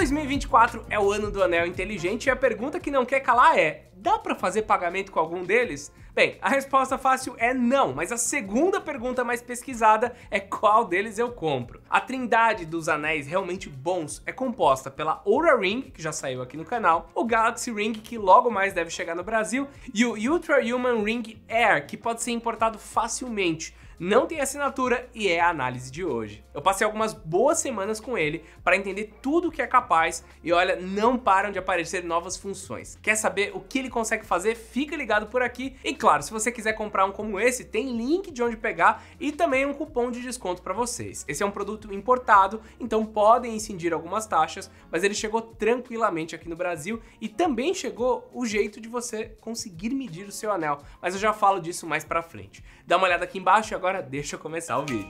2024 é o ano do anel inteligente e a pergunta que não quer calar é: dá pra fazer pagamento com algum deles? Bem, a resposta fácil é não, mas a segunda pergunta mais pesquisada é qual deles eu compro. A trindade dos anéis realmente bons é composta pela Oura Ring, que já saiu aqui no canal, o Galaxy Ring, que logo mais deve chegar no Brasil, e o Ultra Human Ring Air, que pode ser importado facilmente. Não tem assinatura e é a análise de hoje. Eu passei algumas boas semanas com ele para entender tudo o que é capaz e olha, não param de aparecer novas funções. Quer saber o que ele consegue fazer? Fica ligado por aqui. E claro, se você quiser comprar um como esse, tem link de onde pegar e também um cupom de desconto para vocês. Esse é um produto importado, então podem incidir algumas taxas, mas ele chegou tranquilamente aqui no Brasil e também chegou o jeito de você conseguir medir o seu anel. Mas eu já falo disso mais pra frente. Dá uma olhada aqui embaixo e agora deixa eu começar o vídeo.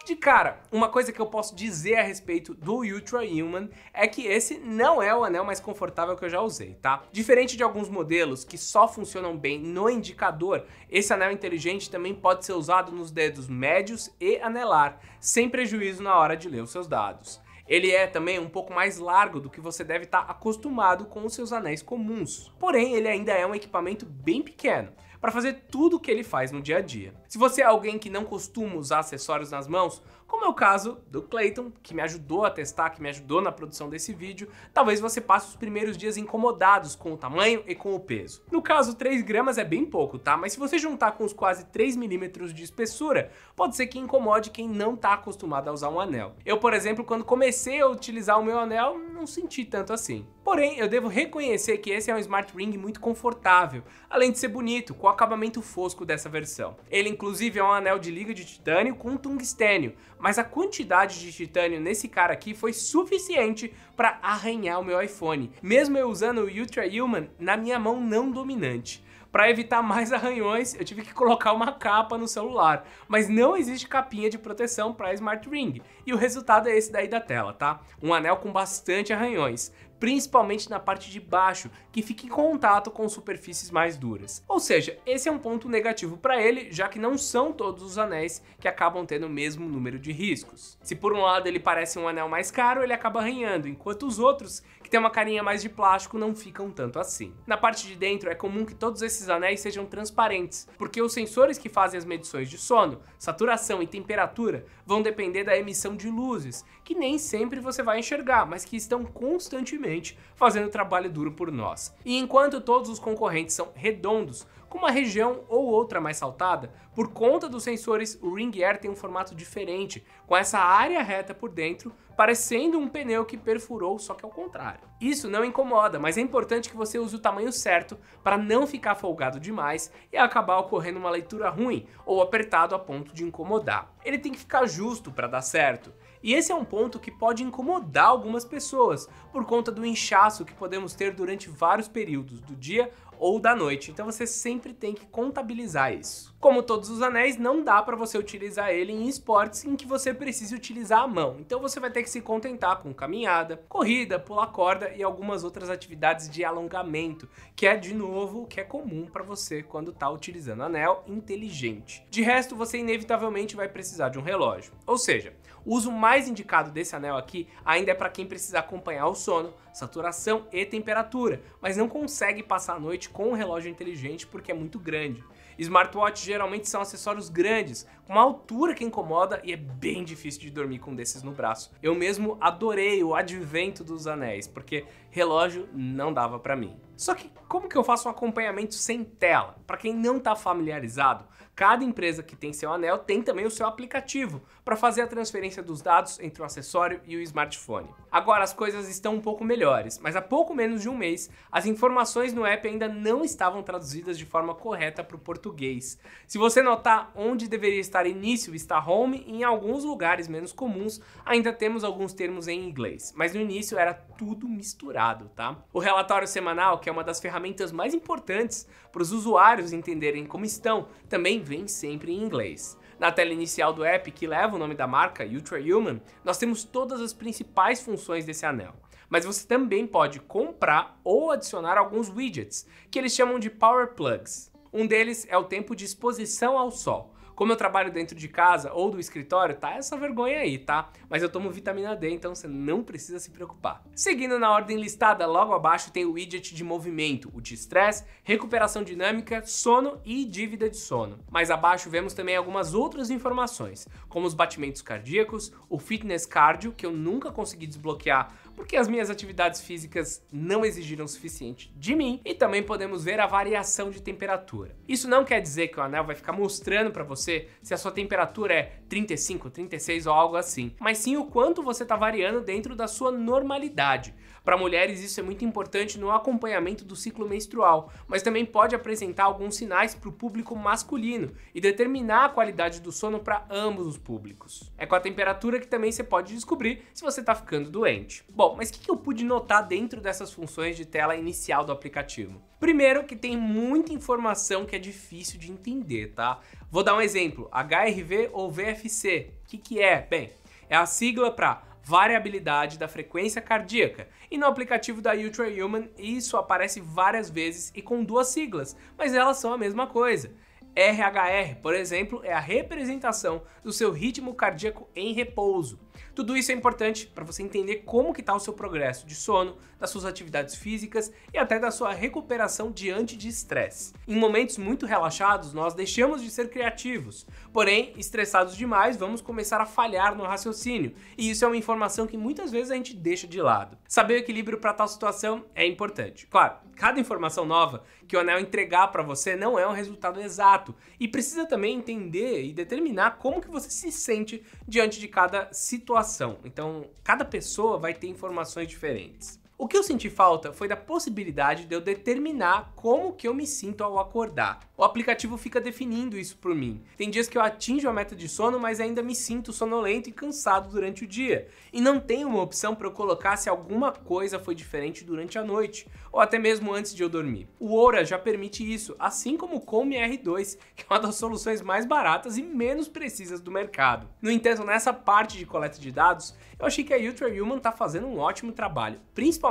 De cara, uma coisa que eu posso dizer a respeito do Ultra Human é que esse não é o anel mais confortável que eu já usei, tá? Diferente de alguns modelos que só funcionam bem no indicador, esse anel inteligente também pode ser usado nos dedos médios e anelar, sem prejuízo na hora de ler os seus dados. Ele é também um pouco mais largo do que você deve estar acostumado com os seus anéis comuns. Porém, ele ainda é um equipamento bem pequeno para fazer tudo o que ele faz no dia a dia. Se você é alguém que não costuma usar acessórios nas mãos, como é o caso do Clayton, que me ajudou a testar, que me ajudou na produção desse vídeo, talvez você passe os primeiros dias incomodados com o tamanho e com o peso. No caso, 3 gramas é bem pouco, tá? Mas se você juntar com os quase 3 milímetros de espessura, pode ser que incomode quem não tá acostumado a usar um anel. Eu, por exemplo, quando comecei a utilizar o meu anel, não senti tanto assim. Porém, eu devo reconhecer que esse é um Smart Ring muito confortável, além de ser bonito, com o acabamento fosco dessa versão. Ele, inclusive, é um anel de liga de titânio com tungstênio, mas a quantidade de titânio nesse cara aqui foi suficiente para arranhar o meu iPhone, mesmo eu usando o Ultra Human na minha mão não dominante. Para evitar mais arranhões, eu tive que colocar uma capa no celular, mas não existe capinha de proteção para Smart Ring, e o resultado é esse daí da tela, tá? Um anel com bastante arranhões, principalmente na parte de baixo, que fica em contato com superfícies mais duras. Ou seja, esse é um ponto negativo para ele, já que não são todos os anéis que acabam tendo o mesmo número de riscos. Se por um lado ele parece um anel mais caro, ele acaba arranhando, enquanto os outros, que tem uma carinha mais de plástico, não ficam tanto assim. Na parte de dentro é comum que todos esses anéis sejam transparentes, porque os sensores que fazem as medições de sono, saturação e temperatura vão depender da emissão de luzes, que nem sempre você vai enxergar, mas que estão constantemente fazendo trabalho duro por nós. E enquanto todos os concorrentes são redondos, com uma região ou outra mais saltada, por conta dos sensores, o Ring Air tem um formato diferente, com essa área reta por dentro, parecendo um pneu que perfurou, só que ao contrário. Isso não incomoda, mas é importante que você use o tamanho certo para não ficar folgado demais e acabar ocorrendo uma leitura ruim ou apertado a ponto de incomodar. Ele tem que ficar justo para dar certo. E esse é um ponto que pode incomodar algumas pessoas, por conta do inchaço que podemos ter durante vários períodos do dia ou da noite, então você sempre tem que contabilizar isso. Como todos os anéis, não dá para você utilizar ele em esportes em que você precise utilizar a mão, então você vai ter que se contentar com caminhada, corrida, pular corda e algumas outras atividades de alongamento, que é de novo o que é comum para você quando está utilizando anel inteligente. De resto, você inevitavelmente vai precisar de um relógio, ou seja, o uso mais indicado desse anel aqui ainda é para quem precisa acompanhar o sono, saturação e temperatura, mas não consegue passar a noite com um relógio inteligente porque é muito grande. Smartwatches geralmente são acessórios grandes, com uma altura que incomoda e é bem difícil de dormir com um desses no braço. Eu mesmo adorei o advento dos anéis, porque relógio não dava pra mim. Só que como que eu faço um acompanhamento sem tela? Para quem não tá familiarizado, cada empresa que tem seu anel tem também o seu aplicativo para fazer a transferência dos dados entre o acessório e o smartphone. Agora as coisas estão um pouco melhores, mas há pouco menos de um mês, as informações no app ainda não estavam traduzidas de forma correta para o português. Se você notar onde deveria estar início está home, em alguns lugares menos comuns ainda temos alguns termos em inglês, mas no início era tudo misturado, tá? O relatório semanal, que é uma das ferramentas mais importantes para os usuários entenderem como estão, também vem sempre em inglês. Na tela inicial do app, que leva o nome da marca, Ultra Human, nós temos todas as principais funções desse anel. Mas você também pode comprar ou adicionar alguns widgets, que eles chamam de Power Plugs. Um deles é o tempo de exposição ao sol. Como eu trabalho dentro de casa ou do escritório, tá essa vergonha aí, tá? Mas eu tomo vitamina D, então você não precisa se preocupar. Seguindo na ordem listada, logo abaixo tem o widget de movimento, o de estresse, recuperação dinâmica, sono e dívida de sono. Mais abaixo vemos também algumas outras informações, como os batimentos cardíacos, o fitness cardio, que eu nunca consegui desbloquear porque as minhas atividades físicas não exigiram o suficiente de mim, e também podemos ver a variação de temperatura. Isso não quer dizer que o anel vai ficar mostrando para você se a sua temperatura é 35, 36 ou algo assim, mas sim o quanto você está variando dentro da sua normalidade. Para mulheres isso é muito importante no acompanhamento do ciclo menstrual, mas também pode apresentar alguns sinais para o público masculino e determinar a qualidade do sono para ambos os públicos. É com a temperatura que também você pode descobrir se você está ficando doente. Bom, mas o que eu pude notar dentro dessas funções de tela inicial do aplicativo? Primeiro que tem muita informação que é difícil de entender, tá? Vou dar um exemplo, HRV ou VFC. O que é? Bem, é a sigla para variabilidade da frequência cardíaca, e no aplicativo da Ultra Human isso aparece várias vezes e com duas siglas, mas elas são a mesma coisa. RHR, por exemplo, é a representação do seu ritmo cardíaco em repouso. Tudo isso é importante para você entender como que está o seu progresso de sono, das suas atividades físicas e até da sua recuperação diante de estresse. Em momentos muito relaxados, nós deixamos de ser criativos, porém, estressados demais, vamos começar a falhar no raciocínio, e isso é uma informação que muitas vezes a gente deixa de lado. Saber o equilíbrio para tal situação é importante. Claro, cada informação nova que o anel entregar para você não é um resultado exato, e precisa também entender e determinar como que você se sente diante de cada situação. Então, cada pessoa vai ter informações diferentes. O que eu senti falta foi da possibilidade de eu determinar como que eu me sinto ao acordar. O aplicativo fica definindo isso por mim. Tem dias que eu atinjo a meta de sono, mas ainda me sinto sonolento e cansado durante o dia. E não tem uma opção para eu colocar se alguma coisa foi diferente durante a noite, ou até mesmo antes de eu dormir. O Oura já permite isso, assim como o Calm R2, que é uma das soluções mais baratas e menos precisas do mercado. No entanto, nessa parte de coleta de dados, eu achei que a Ultra Human está fazendo um ótimo trabalho, principalmente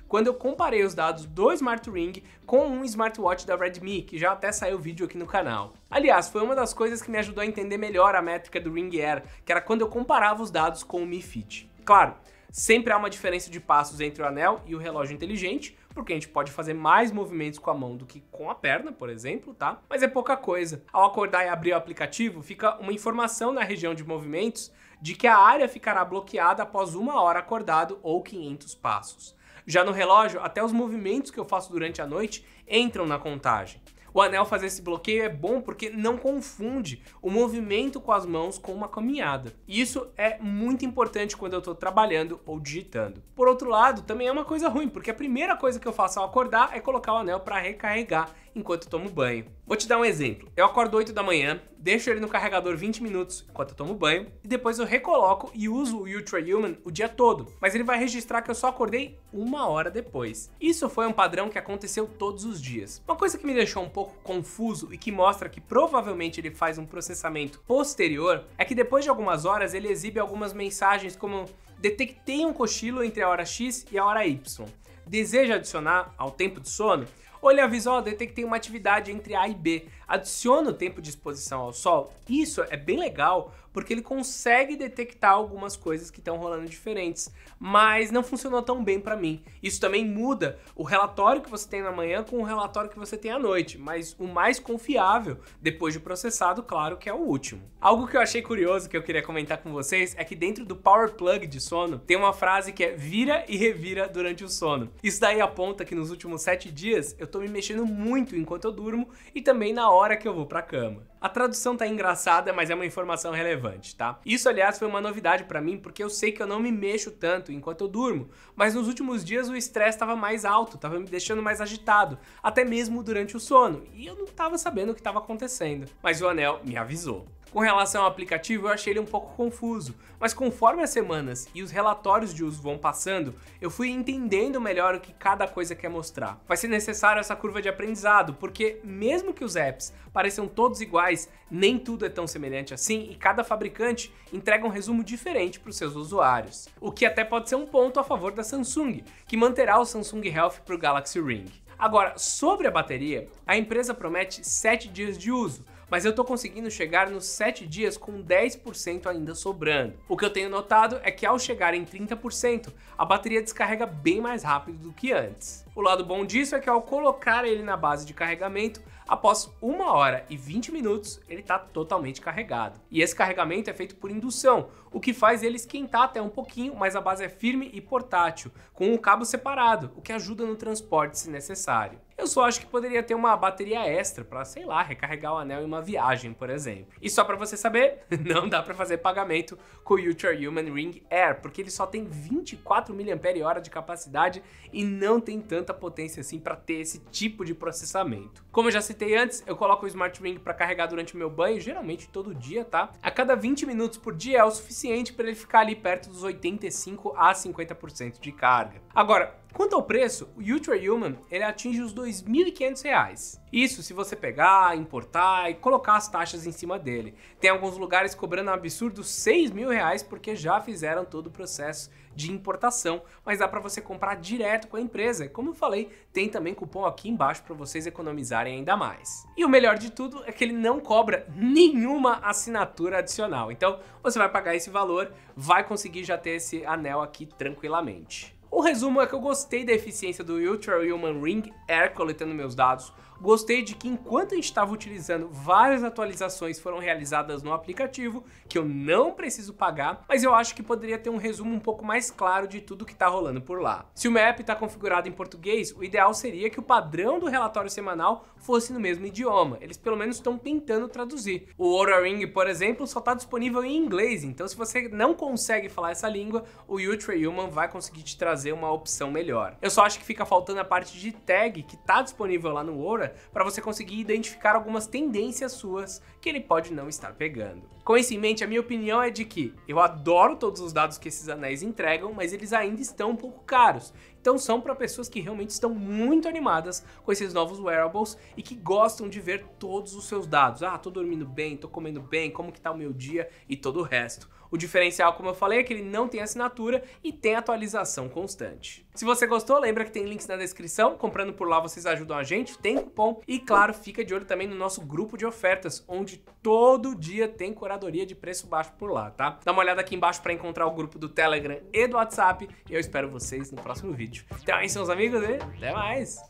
quando eu comparei os dados do Smart Ring com um smartwatch da Redmi, que já até saiu vídeo aqui no canal. Aliás, foi uma das coisas que me ajudou a entender melhor a métrica do Ring Air, que era quando eu comparava os dados com o Mi Fit. Claro, sempre há uma diferença de passos entre o anel e o relógio inteligente, porque a gente pode fazer mais movimentos com a mão do que com a perna, por exemplo, tá? Mas é pouca coisa. Ao acordar e abrir o aplicativo, fica uma informação na região de movimentos de que a área ficará bloqueada após 1 hora acordado ou 500 passos. Já no relógio, até os movimentos que eu faço durante a noite entram na contagem. O anel fazer esse bloqueio é bom porque não confunde o movimento com as mãos com uma caminhada. E isso é muito importante quando eu estou trabalhando ou digitando. Por outro lado, também é uma coisa ruim, porque a primeira coisa que eu faço ao acordar é colocar o anel para recarregar enquanto eu tomo banho. Vou te dar um exemplo. Eu acordo 8 da manhã, deixo ele no carregador 20 minutos enquanto eu tomo banho, e depois eu recoloco e uso o Ultra Human o dia todo, mas ele vai registrar que eu só acordei 1 hora depois. Isso foi um padrão que aconteceu todos os dias. Uma coisa que me deixou um pouco confuso e que mostra que provavelmente ele faz um processamento posterior é que depois de algumas horas ele exibe algumas mensagens como: detectei um cochilo entre a hora X e a hora Y. Deseja adicionar ao tempo de sono? Ou ele avisa: ó, detectei uma atividade entre A e B. Adiciona o tempo de exposição ao sol. Isso é bem legal, porque ele consegue detectar algumas coisas que estão rolando diferentes, mas não funcionou tão bem para mim. Isso também muda o relatório que você tem na manhã com o relatório que você tem à noite, mas o mais confiável, depois de processado, claro que é o último. Algo que eu achei curioso que eu queria comentar com vocês é que dentro do Power Plug de sono tem uma frase que é: vira e revira durante o sono. Isso daí aponta que nos últimos 7 dias eu tô me mexendo muito enquanto eu durmo e também na hora que eu vou pra cama. A tradução tá engraçada, mas é uma informação relevante, tá? Isso, aliás, foi uma novidade pra mim, porque eu sei que eu não me mexo tanto enquanto eu durmo, mas nos últimos dias o estresse tava mais alto, tava me deixando mais agitado, até mesmo durante o sono, e eu não tava sabendo o que tava acontecendo. Mas o anel me avisou. Com relação ao aplicativo, eu achei ele um pouco confuso, mas conforme as semanas e os relatórios de uso vão passando, eu fui entendendo melhor o que cada coisa quer mostrar. Vai ser necessário essa curva de aprendizado, porque mesmo que os apps pareçam todos iguais, nem tudo é tão semelhante assim e cada fabricante entrega um resumo diferente para os seus usuários. O que até pode ser um ponto a favor da Samsung, que manterá o Samsung Health para o Galaxy Ring. Agora, sobre a bateria, a empresa promete 7 dias de uso, mas eu tô conseguindo chegar nos 7 dias com 10% ainda sobrando. O que eu tenho notado é que ao chegar em 30%, a bateria descarrega bem mais rápido do que antes. O lado bom disso é que ao colocar ele na base de carregamento, após 1 hora e 20 minutos, ele está totalmente carregado. E esse carregamento é feito por indução, o que faz ele esquentar até um pouquinho, mas a base é firme e portátil, com um cabo separado, o que ajuda no transporte se necessário. Eu só acho que poderia ter uma bateria extra para, sei lá, recarregar o anel em uma viagem, por exemplo. E só para você saber, não dá para fazer pagamento com o Ultra Human Ring Air, porque ele só tem 24 mAh de capacidade e não tem tanta potência assim para ter esse tipo de processamento. Como eu já citei antes, eu coloco o Smart Ring para carregar durante o meu banho, geralmente todo dia, tá? A cada 20 minutos por dia é o suficiente para ele ficar ali perto dos 85 a 50% de carga. Agora, quanto ao preço, o Ultra Human ele atinge os R$ 2.500. Isso se você pegar, importar e colocar as taxas em cima dele. Tem alguns lugares cobrando um absurdo R$ 6.000 porque já fizeram todo o processo de importação, mas dá para você comprar direto com a empresa. Como eu falei, tem também cupom aqui embaixo para vocês economizarem ainda mais. E o melhor de tudo é que ele não cobra nenhuma assinatura adicional. Então você vai pagar esse valor, vai conseguir já ter esse anel aqui tranquilamente. O resumo é que eu gostei da eficiência do Ultra Human Ring Air coletando meus dados, gostei de que enquanto a gente estava utilizando, várias atualizações foram realizadas no aplicativo, que eu não preciso pagar, mas eu acho que poderia ter um resumo um pouco mais claro de tudo que está rolando por lá. Se o meu app está configurado em português, o ideal seria que o padrão do relatório semanal fosse no mesmo idioma, eles pelo menos estão tentando traduzir. O Oura Ring, por exemplo, só está disponível em inglês, então se você não consegue falar essa língua, o Ultra Human vai conseguir te trazer uma opção melhor. Eu só acho que fica faltando a parte de tag que está disponível lá no Oura, para você conseguir identificar algumas tendências suas que ele pode não estar pegando. Com isso em mente, a minha opinião é de que eu adoro todos os dados que esses anéis entregam, mas eles ainda estão um pouco caros. Então são para pessoas que realmente estão muito animadas com esses novos wearables e que gostam de ver todos os seus dados. Ah, tô dormindo bem, tô comendo bem, como que tá o meu dia e todo o resto. O diferencial, como eu falei, é que ele não tem assinatura e tem atualização constante. Se você gostou, lembra que tem links na descrição, comprando por lá vocês ajudam a gente, tem cupom e claro, fica de olho também no nosso grupo de ofertas, onde todo dia tem curadoria de preço baixo por lá, tá? Dá uma olhada aqui embaixo para encontrar o grupo do Telegram e do WhatsApp e eu espero vocês no próximo vídeo. Então é isso, meus amigos, e até mais!